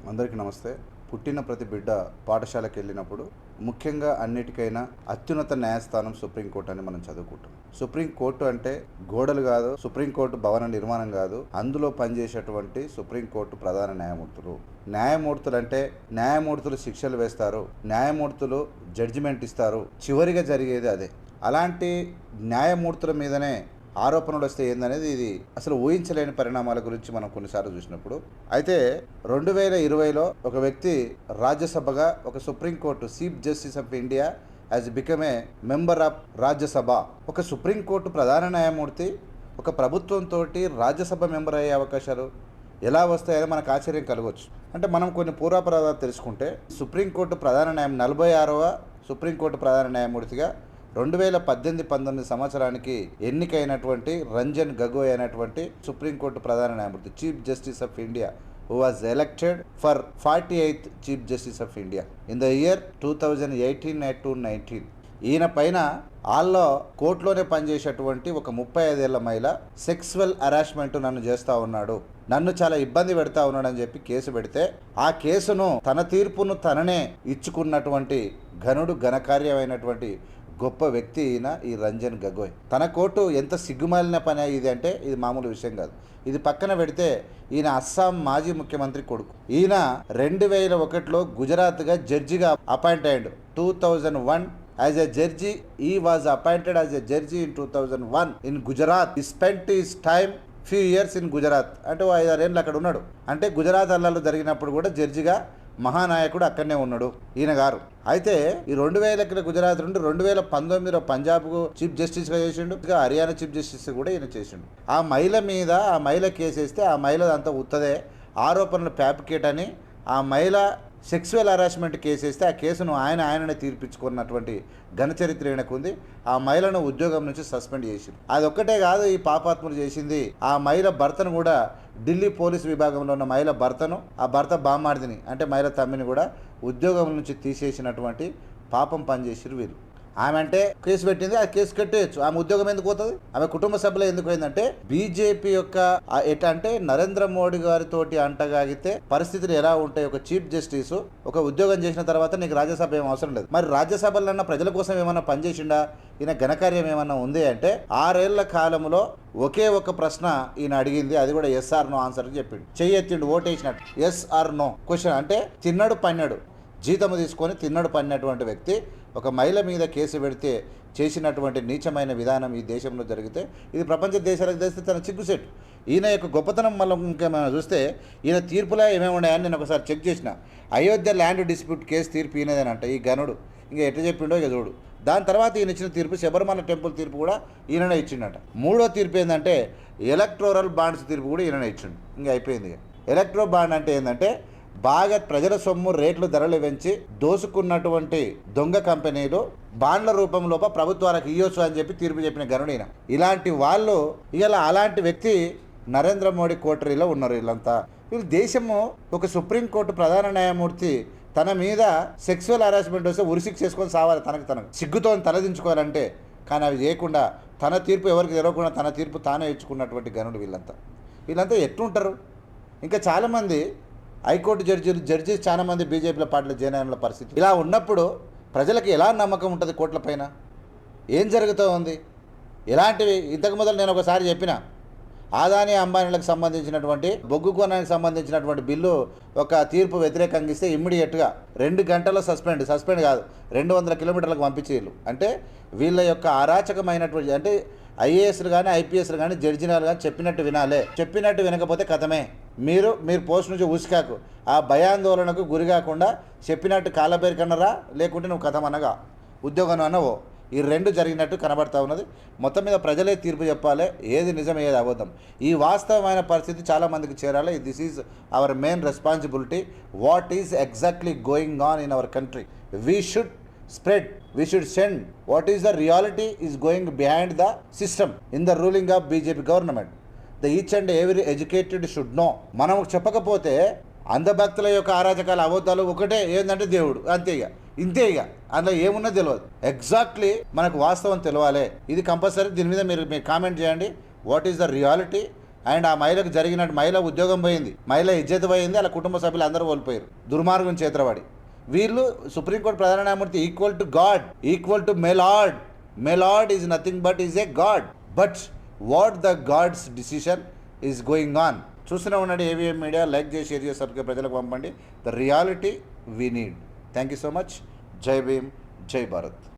అందరికీ నమస్తే. పుట్టిన ప్రతి బిడ్డ పాఠశాలకు వెళ్ళినప్పుడు ముఖ్యంగా అన్నిటికైనా అత్యున్నత న్యాయస్థానం సుప్రీంకోర్టు అని మనం చదువుకుంటాం. సుప్రీంకోర్టు అంటే గోడలు కాదు, సుప్రీంకోర్టు భవన నిర్మాణం కాదు, అందులో పనిచేసేటువంటి సుప్రీంకోర్టు ప్రధాన న్యాయమూర్తులు అంటే న్యాయమూర్తులు శిక్షలు వేస్తారు, న్యాయమూర్తులు జడ్జిమెంట్ ఇస్తారు, చివరిగా జరిగేది అదే. అలాంటి న్యాయమూర్తుల మీదనే ఆరోపణలు వస్తే ఏందనేది ఇది అసలు ఊహించలేని పరిణామాల గురించి మనం కొన్నిసార్లు చూసినప్పుడు. అయితే 2020లో ఒక వ్యక్తి రాజ్యసభగా ఒక supreme court chief justice of India as become a member of Rajya Sabha. ఒక సుప్రీంకోర్టు ప్రధాన న్యాయమూర్తి ఒక ప్రభుత్వంతో రాజ్యసభ మెంబర్ అయ్యే అవకాశాలు ఎలా వస్తాయని మనకు ఆశ్చర్యం కలగవచ్చు. అంటే మనం కొన్ని పూర్వాపరాధాలు తెలుసుకుంటే సుప్రీంకోర్టు ప్రధాన 46వ సుప్రీంకోర్టు ప్రధాన న్యాయమూర్తిగా 2018-19 సంవత్సరానికి ఎన్నికైనటువంటి రంజన్ గగోయ్ అయినటువంటి సుప్రీంకోర్టు ప్రధాన న్యాయమూర్తి chief justice of India who was elected for 48th Chief Justice of India in the year 2018-19. ఈయన పైన ఆల్లో కోర్టులోనే పనిచేసేటువంటి ఒక 35 ఏళ్ల మహిళ సెక్సువల్ హరాస్మెంట్ నన్ను చేస్తూ ఉన్నాడు, నన్ను చాలా ఇబ్బంది పెడతా ఉన్నాడని చెప్పి కేసు పెడితే ఆ కేసును తన తీర్పును తననే ఇచ్చుకున్నటువంటి ఘనకార్యమైనటువంటి గొప్ప వ్యక్తి ఈయన ఈ రంజన్ గగోయ్. తన కోర్టు ఎంత సిగ్గుమాలిన పని ఇది అంటే ఇది మామూలు విషయం కాదు. ఇది పక్కన పెడితే ఈయన అస్సాం మాజీ ముఖ్యమంత్రి కొడుకు. ఈయన 2001లో గుజరాత్గా జడ్జిగా అపాయింట్ అయ్యాడు. 2001 as a judge he was appointed as a judge in 2001 in Gujarat. He spent his time few years in Gujarat. అంటే 5-6 ఏళ్ళు అక్కడ ఉన్నాడు. అంటే గుజరాత్ అల్లాలు జరిగినప్పుడు కూడా జడ్జిగా మహానాయకుడు అక్కడనే ఉన్నాడు ఈయన గారు. అయితే ఈ 2000 గుజరాత్ నుండి 2019లో పంజాబ్కు చీఫ్ జస్టిస్గా చేసిండు, హర్యానా చీఫ్ జస్టిస్ కూడా ఈయన చేసిండు. ఆ మహిళ కేసు వేస్తే ఆ మహిళ అంతా ఉత్తదే, ఆరోపణలు ఫ్యాబ్రికేట్ అని ఆ మహిళ సెక్సువల్ హరాస్మెంట్ కేసు వేస్తే ఆ కేసును ఆయననే తీర్పించుకున్నటువంటి ఘనచరిత్ర ఈయనకుంది. ఆ మహిళను ఉద్యోగం నుంచి సస్పెండ్ చేసింది. అదొక్కటే కాదు, ఈ పాపాత్ములు చేసింది ఆ మహిళ భర్తను కూడా, ఢిల్లీ పోలీసు విభాగంలో ఉన్న మహిళ భర్తను, ఆ భర్త బామ్మార్దిని అంటే మహిళ తమ్మిని కూడా ఉద్యోగం నుంచి తీసేసినటువంటి పాపం పనిచేసిరు వీళ్ళు. ఆమె అంటే కేసు పెట్టింది, ఆ కేసు కట్టేయచ్చు, ఆమె ఉద్యోగం ఎందుకు పోతుంది, ఆమె కుటుంబ సభ్యులు ఎందుకు పోయిందంటే బీజేపీ యొక్క ఎట్లా అంటే నరేంద్ర మోడీ గారితో అంటగాగితే పరిస్థితులు ఎలా ఉంటాయి. ఒక చీఫ్ జస్టిస్ ఒక ఉద్యోగం చేసిన తర్వాత నీకు రాజ్యసభ ఏం అవసరం లేదు. మరి రాజ్యసభలన్నా ప్రజల కోసం ఏమన్నా పనిచేసిండా, ఈయన ఘనకార్యం ఏమన్నా ఉంది అంటే 6 ఏళ్ల కాలంలో ఒకే ఒక ప్రశ్న ఈయన అడిగింది, అది కూడా ఎస్ ఆర్ నో ఆన్సర్ చెప్పిండు. చెయ్యెత్తిండు, ఓటేసినట్టు ఎస్ ఆర్ నో క్వశ్చన్. అంటే తిన్నాడు పన్నాడు, జీతము తీసుకొని తిన్నాడు పడినటువంటి వ్యక్తి ఒక మహిళ మీద కేసు పెడితే చేసినటువంటి నీచమైన విధానం ఈ దేశంలో జరిగితే ఇది ప్రపంచ దేశాలకు తెలిస్తే తన చిగ్గుసెట్. ఈయన యొక్క గొప్పతనం మళ్ళీ ఇంకేమైనా చూస్తే ఈయన తీర్పులో ఏమేమి ఉన్నాయని నేను ఒకసారి చెక్ చేసిన. అయోధ్య ల్యాండ్ డిస్ప్యూట్ కేసు తీర్పు ఈయనదేనంట ఈ గనుడు. ఇంకా ఎట్లా చెప్పిండో ఇక చూడు. దాని తర్వాత ఈయన ఇచ్చిన తీర్పు శబరిమల టెంపుల్ తీర్పు కూడా ఈయననే ఇచ్చిండట. 3వ తీర్పు ఏంటంటే ఎలక్టోరల్ బాండ్స్ తీర్పు కూడా ఈయననే ఇచ్చిండు. ఇంకా అయిపోయింది. ఎలక్ట్రో బాండ్ అంటే ఏంటంటే బాగా ప్రజల సొమ్ము రేట్లు ధరలు పెంచి దోసుకున్నటువంటి దొంగ కంపెనీలు బాండ్ల రూపంలో ప్రభుత్వాలకు ఇయ్యొచ్చు అని చెప్పి తీర్పు చెప్పిన గనుడైన. ఇలాంటి వాళ్ళు ఇలా అలాంటి వ్యక్తి నరేంద్ర మోడీ కోటరీలో ఉన్నారు. వీళ్ళు దేశము ఒక సుప్రీంకోర్టు ప్రధాన న్యాయమూర్తి తన మీద సెక్సువల్ హరాస్మెంట్ వస్తే ఉరిశిక్ష చేసుకొని సావాలి, తనకు సిగ్గుతో తలదించుకోవాలంటే. కానీ అవి చేయకుండా తన తీర్పు ఎవరికి తెలవకుండా తన తీర్పు తానే ఇచ్చుకున్నటువంటి గనుడు వీళ్ళంతా ఎట్లుంటారు. ఇంకా చాలామంది హైకోర్టు జడ్జీస్ చాలామంది బీజేపీలో పార్టీలో జాయిన్ అయిన పరిస్థితి. ఇలా ఉన్నప్పుడు ప్రజలకు ఎలా నమ్మకం ఉంటుంది కోర్టుల పైన? ఏం జరుగుతూ ఉంది? ఇలాంటివి ఇంతకు మొదలు నేను ఒకసారి చెప్పిన ఆదాని అంబానీలకు సంబంధించినటువంటి బొగ్గు కొనానికి సంబంధించినటువంటి బిల్లు ఒక తీర్పు వ్యతిరేకంగా ఇస్తే ఇమ్మీడియట్గా 2 గంటల్లో సస్పెండ్ కాదు 200 కిలోమీటర్లకు పంపించేళ్ళు. అంటే వీళ్ళ యొక్క అరాచకమైనటువంటి అంటే ఐఏఎస్లు కానీ ఐపీఎస్లు కానీ జడ్జినాలు కానీ చెప్పినట్టు వినకపోతే కథమే. మీరు పోస్ట్ నుంచి ఉసికాకు ఆ భయాందోళనకు గురి కాకుండా చెప్పినట్టు కాళ్ళబేరి కన్నరా, లేకుంటే నువ్వు కథమనగా ఉద్యోగం అన్నవో. ఈ 2 జరిగినట్టు కనబడతా ఉన్నది. మొత్తం మీద ప్రజలే తీర్పు చెప్పాలి, ఏది నిజం ఏది అబద్ధం. ఈ వాస్తవమైన పరిస్థితి చాలామందికి చేరాలి. This is our main responsibility. What is exactly going on in our country. We should spread, we should send what is the reality is going behind the system in the ruling of BJP government. The each and every educated should know. మనం చెప్పకపోతే అంధభక్తుల యొక్క అరాచకాల అబద్ధాలు ఒకటే ఏంటంటే దేవుడు, ఇంతే ఇక అందులో ఏమున్నా తెలియదు. ఎగ్జాక్ట్లీ మనకు వాస్తవం తెలవాలి. ఇది కంపల్సరీ. దీని మీద మీరు కామెంట్ చేయండి. What is the reality and ఆ మహిళకు జరిగినట్టు మహిళ ఉద్యోగం పోయింది, మహిళ ఇజ్జత్ పోయింది, వాళ్ళ కుటుంబ సభ్యులు అందరూ కోల్పోయారు దుర్మార్గం చేతరబడి. వీళ్ళు సుప్రీంకోర్టు ప్రధాన న్యాయమూర్తి equal to god, equal to my lord. My lord is nothing but is a god. But what the god's decision is going on. చూస్తూనే ఉండండి ఏవిఎం మీడియా. లైక్ చేసి, షేర్ చేసి, సబ్స్క్రైబ్ ప్రజలకు పంపండి. The reality we need. Thank you so much. జై భీమ్, జై భారత్.